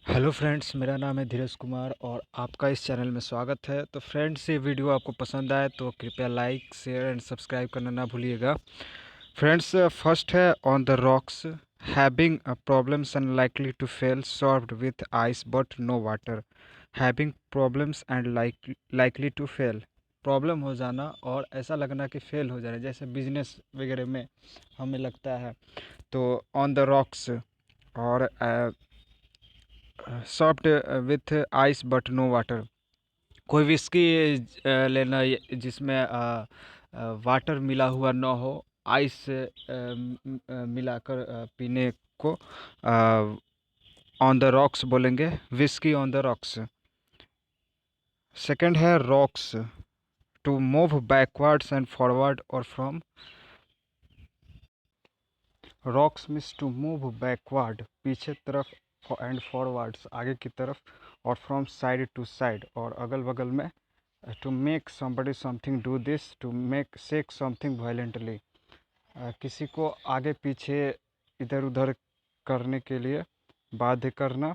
Hello friends, मेरा नाम है धीरज कुमार और आपका इस चैनल में स्वागत है। तो फ्रेंड्स, ये वीडियो आपको पसंद आए तो कृपया लाइक, शेयर एंड सब्सक्राइब करना ना भूलिएगा। फ्रेंड्स, फर्स्ट है on the rocks, having problems and likely to fail solved with ice but no water. Having problems and likely to fail, problem हो जाना और ऐसा लगना कि फेल हो जाना, जैसे बिजनेस वगैरह में हमें लगता है। तो ऑन द रॉक्स और soft with ice but no water. कोई विस्की लेना जिसमें वाटर मिला हुआ ना हो, आइस से मिलाकर पीने को ऑन द रॉक्स बोलेंगे, whisky on the rocks. Second है rocks, to move backwards and forward और from. Rocks means to move backward, पीछे तरफ, एंड फॉरवर्ड्स, आगे की तरफ, और फ्रॉम साइड टू साइड, और अगल बगल में। To make somebody something do this, to make shake something violently, किसी को आगे पीछे इधर उधर करने के लिए बाध्य करना।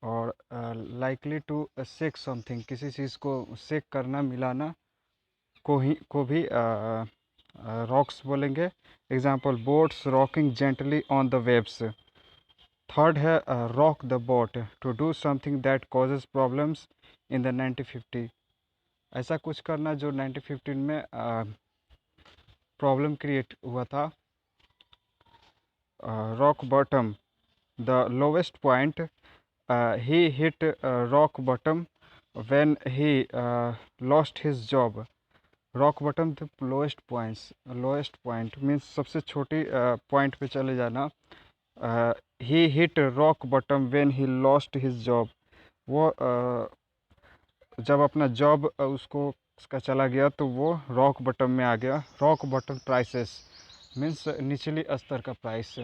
और लाइकली टू शेक समथिंग, किसी चीज़ को शेक करना, मिलाना को भी रॉक्स बोलेंगे। Example, boats rocking gently on the waves. Third है rock the boat, to do something that causes problems in the 1950। ऐसा कुछ करना जो 1915 में प्रॉब्लम क्रिएट हुआ था। Rock bottom, the lowest point, he hit rock bottom when he lost his job. Rock bottom the lowest points, lowest point means सबसे छोटी point पे चले जाना। He hit rock bottom when he lost his job, वो जब अपना job उसका चला गया तो वो रॉक बॉटम में आ गया। रॉक बॉटम प्राइसेस मीन्स निचली स्तर का प्राइस।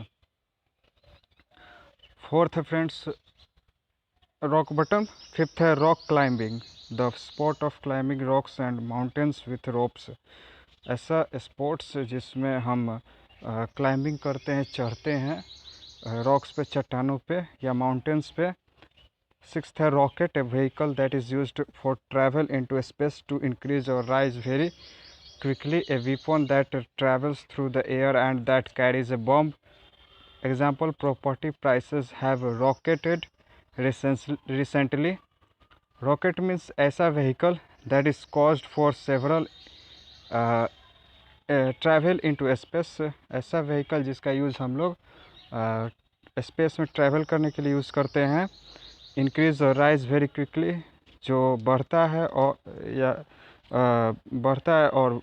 फोर्थ है फ्रेंड्स रॉक बॉटम। फिफ्थ है rock climbing, the sport of climbing rocks and mountains with ropes. ऐसा स्पोर्ट्स जिसमें हम क्लाइंबिंग करते हैं, चढ़ते हैं रॉक्स पे, चट्टानों पे या माउंटेन्स पे। Sixth है rocket, a vehicle that is used for travel into space to increase or rise very quickly, a weapon that travels through the air and that carries a bomb. Example, property prices have rocketed recently. Rocket means ऐसा vehicle that is caused for several uh, travel into space। ऐसा vehicle जिसका use हम लोग space में travel करने के लिए use करते हैं। इंक्रीज और राइज वेरी क्विकली, जो बढ़ता है और या बढ़ता है और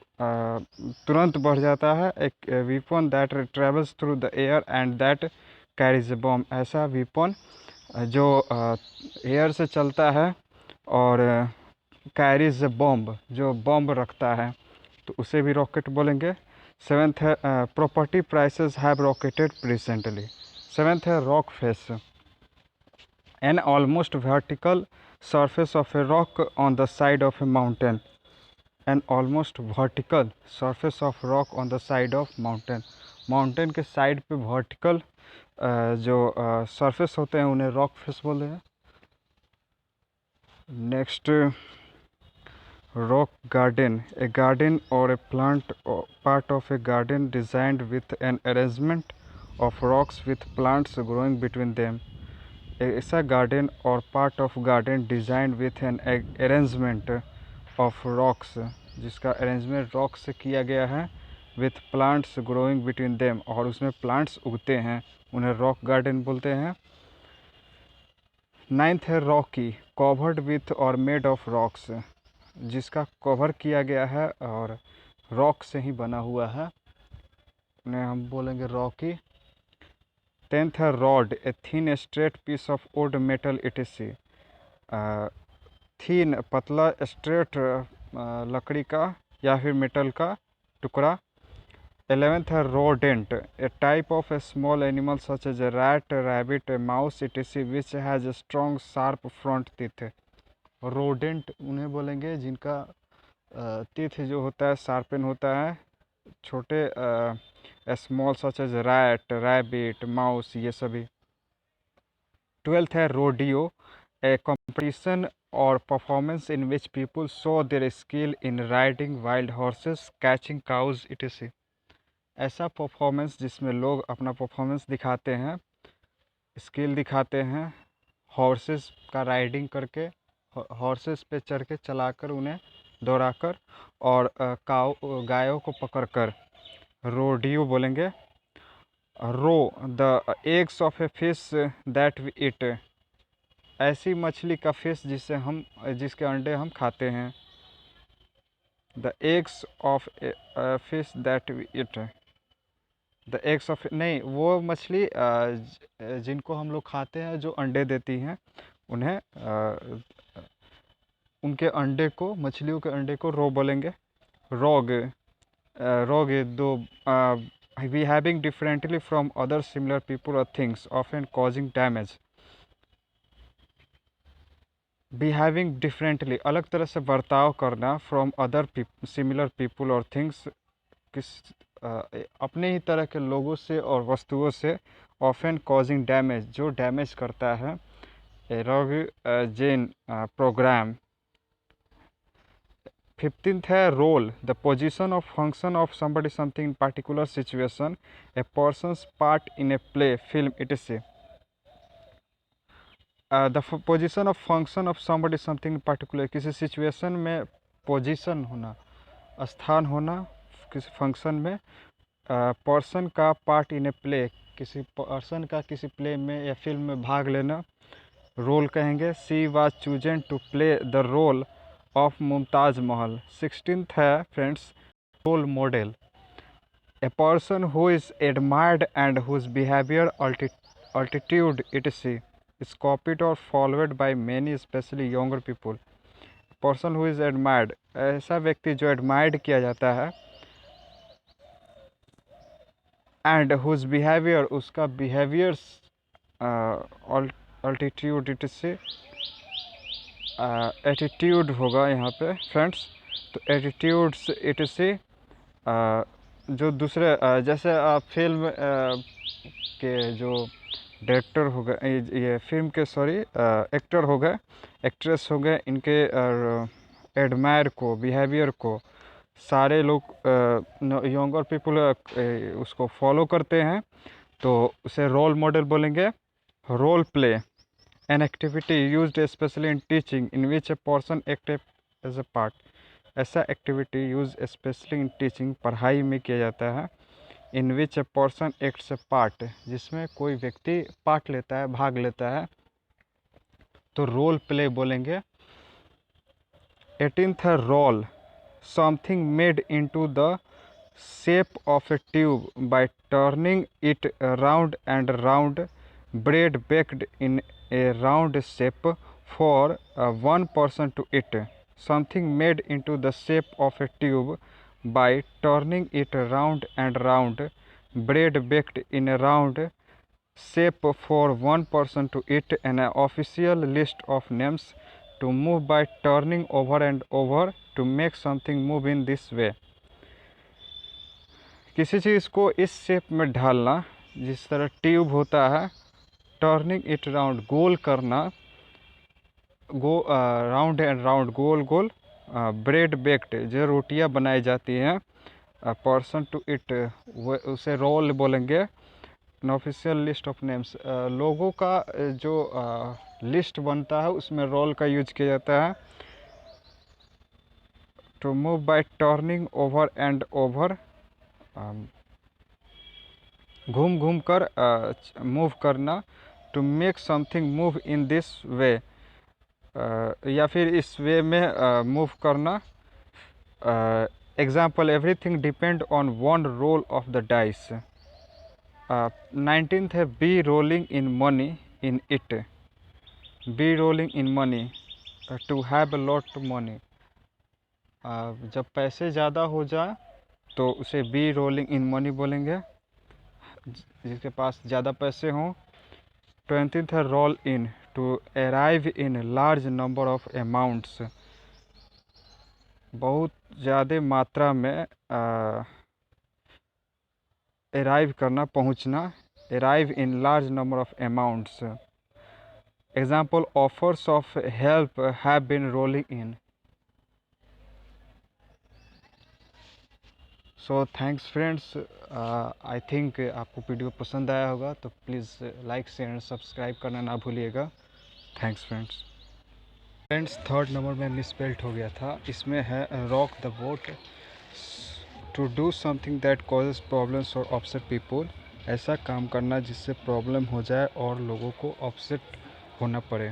तुरंत बढ़ जाता है। एक weapon that travels through the air and that carries a bomb, ऐसा वीपन जो एयर से चलता है और कैरीज ए बॉम्ब, जो बॉम्ब रखता है, तो उसे भी रॉकेट बोलेंगे। सेवेंथ है property prices have rocketed recently. Seventh है rock face, an almost vertical surface of a rock on the side of a mountain। an almost vertical surface of rock on the side of mountain, mountain के side पे vertical जो surface होते हैं उन्हें rock face बोलते हैं। Next, rock garden, a garden और a plant part of a garden designed with an arrangement of rocks with plants growing between them. ऐसा गार्डन और part of garden design with an arrangement of rocks, जिसका arrangement rock से किया गया है, with plants growing between them, और उसमें plants उगते हैं, उन्हें रॉक गार्डन बोलते हैं। नाइन्थ है रॉकी, कवर्ड विथ और मेड ऑफ रॉक्स, जिसका कवर किया गया है और रॉक से ही बना हुआ है, उन्हें हम बोलेंगे रॉकी। टेंथ है rod, a thin straight piece of wood metal इटिसी, थीन पतला, स्ट्रेट लकड़ी का या फिर मेटल का टुकड़ा। 11th है rodent, a type of a small animal such as a rat, rabbit, a mouse etc which has a strong sharp front teeth. Rodent उन्हें बोलेंगे जिनका टीथ जो होता है शार्पन होता है। छोटे small such as rat, rabbit, mouse, ये सभी। ट्वेल्थ है रोडियो, ए कंपटीशन और performance in which people show their skill in riding wild horses, catching cows etc। ऐसा परफॉर्मेंस जिसमें लोग अपना परफॉर्मेंस दिखाते हैं, स्किल दिखाते हैं, हॉर्सेस का राइडिंग करके, हॉर्सेस पे चढ़ के चलाकर उन्हें दौड़ाकर, और गायों को पकड़कर रोडियो बोलेंगे। Roe, the eggs of a fish that we eat, ऐसी मछली का फिश जिसके अंडे हम खाते हैं। The eggs of fish that we eat, the eggs of, नहीं, वो मछली जिनको हम लोग खाते हैं जो अंडे देती हैं, उन्हें उनके अंडे को, मछलियों के अंडे को रो बोलेंगे। रोग, रोग दो, behaving differently from other similar people or things, often causing damage। Behaving differently, अलग तरह से बर्ताव करना, फ्रॉम अदर सिमिलर पीपल और थिंग्स, किस अपने ही तरह के लोगों से और वस्तुओं से, ऑफन कॉजिंग डैमेज, जो डैमेज करता है। Rogue gene program. 15th है role, the position of function of somebody something in particular situation, a person's part in a play, film etc। The position of function of somebody something in particular, किसी situation में position होना, स्थान होना किसी function में। Person का part in a play, किसी person का किसी प्ले में या फिल्म में भाग लेना, रोल कहेंगे। She was chosen to play the role of Mumtaz Mahal. 16th है friends, role model, a person who is admired and whose behaviour, altitude etc is copied or followed by many, especially younger people। Person who is admired, ऐसा व्यक्ति जो admired किया जाता है, and whose behaviour, उसका behaviours, altitude etc, attitude होगा यहाँ पे फ्रेंड्स। तो एटीट्यूड्स etc, जो दूसरे जैसे फिल्म के जो डायरेक्टर हो गए, ये फिल्म के सॉरी एक्टर हो गए, एक्ट्रेस हो गए, इनके एडमायर को, बिहेवियर को सारे लोग यंगर पीपल उसको फॉलो करते हैं, तो उसे रोल मॉडल बोलेंगे। Role play, an activity used specially in teaching in which a person act as a part, ऐसा activity use specially in teaching, पढ़ाई में किया जाता है। In which a person acts a part, जिसमें कोई व्यक्ति पार्ट लेता है, भाग लेता है, तो रोल प्ले बोलेंगे। 18th है role, something made into the shape of a tube by turning it round and round, bread baked in a round shape for one person to eat, something made into the shape of a tube by turning it round and round, bread baked in a round shape for one person to eat, an official list of names to move by turning over and over to make something move in this way। किसी चीज़ को इस shape में ढालना, जिस तरह tube होता है, turning it round, गोल करना, round and round, goal goal. Bread baked, जो रोटियां बनाई जाती हैं, पर्सन टू इट, उसे रोल बोलेंगे। An official list of names, लोगों का जो लिस्ट बनता है उसमें रोल का यूज किया जाता है। To move by turning over and over, घूम घूम कर मूव करना। To make something move in this way, या फिर इस वे में मूव करना। Example, everything depend on one roll of the dice. 19th है be rolling in money in it, be rolling in money, to have a lot money, जब पैसे ज़्यादा हो जाए तो उसे बी रोलिंग इन मनी बोलेंगे, जिसके पास ज़्यादा पैसे हों। 20th है roll in, to arrive in large number of amounts, बहुत ज़्यादा मात्रा में अराइव करना, पहुंचना। Arrive in large number of amounts, Example, offers of help have been rolling in. So thanks friends, I think आपको वीडियो पसंद आया होगा, तो please like share and subscribe करना ना भूलिएगा। Thanks friends. थर्ड नंबर में मिसस्पेल्ड हो गया था, इसमें है rock the boat. To do something that causes problems और अपसेट पीपल, ऐसा काम करना जिससे प्रॉब्लम हो जाए और लोगों को अपसेट होना पड़े।